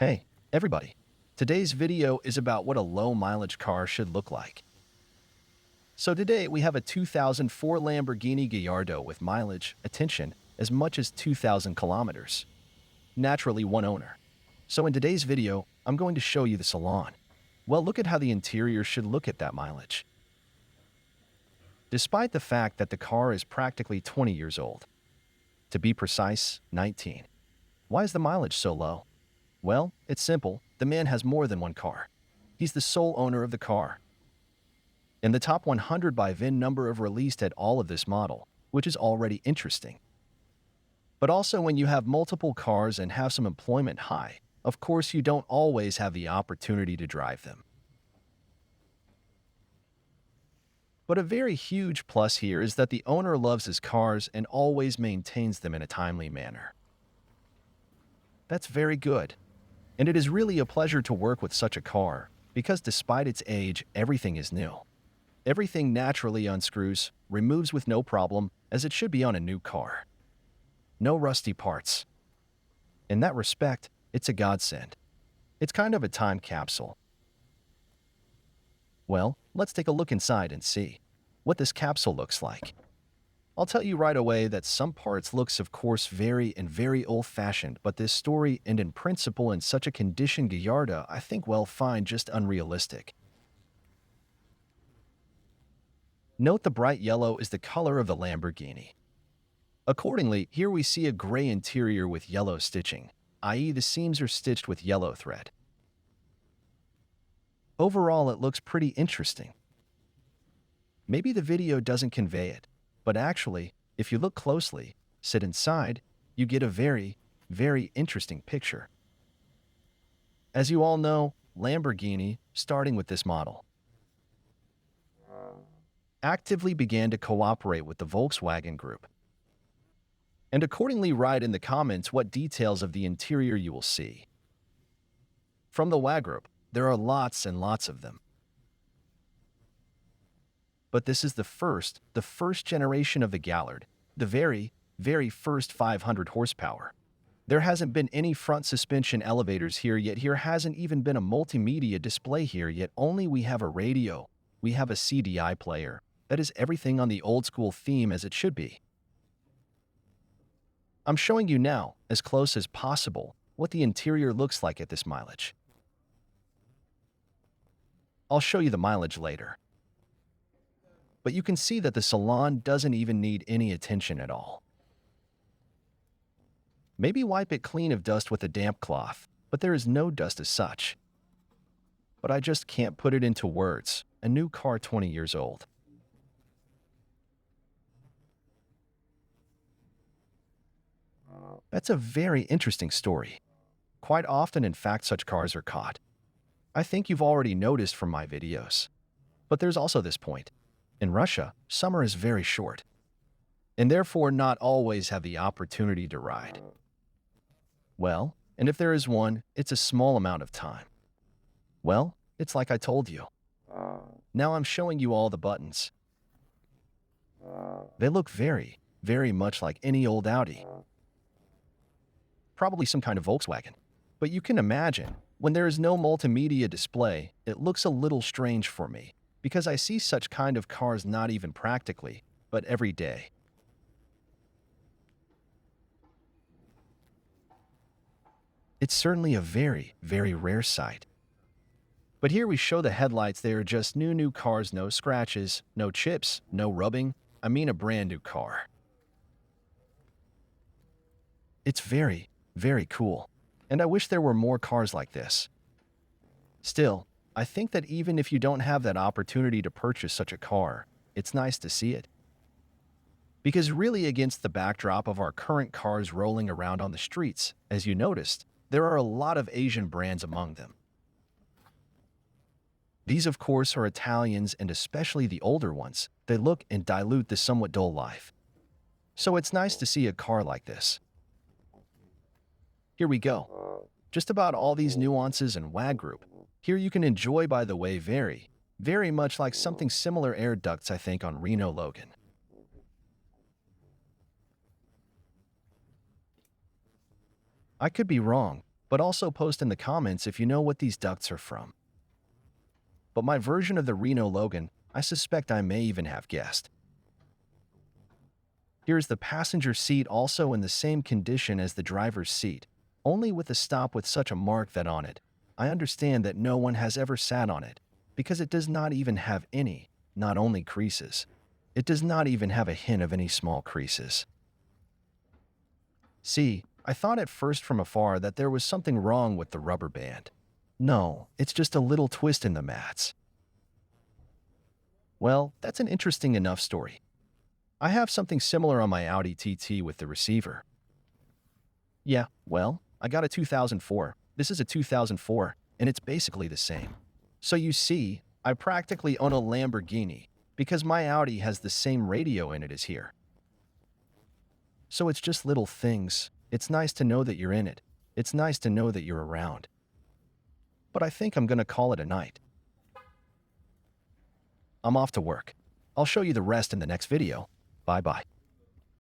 Hey, everybody. Today's video is about what a low-mileage car should look like. So today we have a 2004 Lamborghini Gallardo with mileage, attention, as much as 2,000 kilometers. Naturally one owner. So in today's video, I'm going to show you the salon. Well, look at how the interior should look at that mileage. Despite the fact that the car is practically 20 years old. To be precise, 19. Why is the mileage so low? Well, it's simple. The man has more than one car. He's the sole owner of the car. In the top 100 by VIN number of released at all of this model, which is already interesting. But also when you have multiple cars and have some employment high, of course you don't always have the opportunity to drive them. But a very huge plus here is that the owner loves his cars and always maintains them in a timely manner. That's very good. And it is really a pleasure to work with such a car, because despite its age, everything is new. Everything naturally unscrews, removes with no problem, as it should be on a new car. No rusty parts. In that respect, it's a godsend. It's kind of a time capsule. Well, let's take a look inside and see what this capsule looks like. I'll tell you right away that some parts looks of course very old-fashioned, but this story and in principle in such a condition Gallardo I think well fine just unrealistic. Note the bright yellow is the color of the Lamborghini. Accordingly, here we see a gray interior with yellow stitching, i.e. the seams are stitched with yellow thread. Overall, it looks pretty interesting. Maybe the video doesn't convey it. But actually, if you look closely, sit inside, you get a very interesting picture. As you all know, Lamborghini, starting with this model, actively began to cooperate with the Volkswagen Group. And accordingly write in the comments what details of the interior you will see. From the WAG Group, there are lots and lots of them. But this is the first generation of the Gallardo, the very first 500 horsepower. There hasn't been any front suspension elevators here yet. Here hasn't even been a multimedia display here yet. Only we have a radio. We have a CDI player. That is everything on the old school theme as it should be. I'm showing you now, as close as possible, what the interior looks like at this mileage. I'll show you the mileage later. But you can see that the salon doesn't even need any attention at all. Maybe wipe it clean of dust with a damp cloth, but there is no dust as such. But I just can't put it into words. A new car 20 years old. That's a very interesting story. Quite often, in fact, such cars are caught. I think you've already noticed from my videos. But there's also this point. In Russia, summer is very short, and therefore not always have the opportunity to ride. Well, and if there is one, it's a small amount of time. Well, it's like I told you. Now I'm showing you all the buttons. They look very much like any old Audi. Probably some kind of Volkswagen. But you can imagine, when there is no multimedia display, it looks a little strange for me. Because I see such kind of cars not even practically, but every day. It's certainly a very rare sight. But here we show the headlights. They are just new cars, no scratches, no chips, no rubbing. I mean a brand new car. It's very cool. And I wish there were more cars like this. Still, I think that even if you don't have that opportunity to purchase such a car, it's nice to see it. Because really against the backdrop of our current cars rolling around on the streets, as you noticed, there are a lot of Asian brands among them. These of course are Italians and especially the older ones. They look and dilute the somewhat dull life. So it's nice to see a car like this. Here we go. Just about all these nuances and WAG Group. Here you can enjoy, by the way, very much like something similar air ducts I think on Renault Logan. I could be wrong, but also post in the comments if you know what these ducts are from. But my version of the Reno Logan, I suspect I may even have guessed. Here's the passenger seat, also in the same condition as the driver's seat, only with a stop with such a mark that on it. I understand that no one has ever sat on it, because it does not even have any, not only creases. It does not even have a hint of any small creases. See, I thought at first from afar that there was something wrong with the rubber band. No, it's just a little twist in the mats. Well, that's an interesting enough story. I have something similar on my Audi TT with the receiver. Yeah, well, I got a 2004. This is a 2004, and it's basically the same. So you see, I practically own a Lamborghini, because my Audi has the same radio in it as here. So it's just little things. It's nice to know that you're in it. It's nice to know that you're around. But I think I'm gonna call it a night. I'm off to work. I'll show you the rest in the next video. Bye-bye.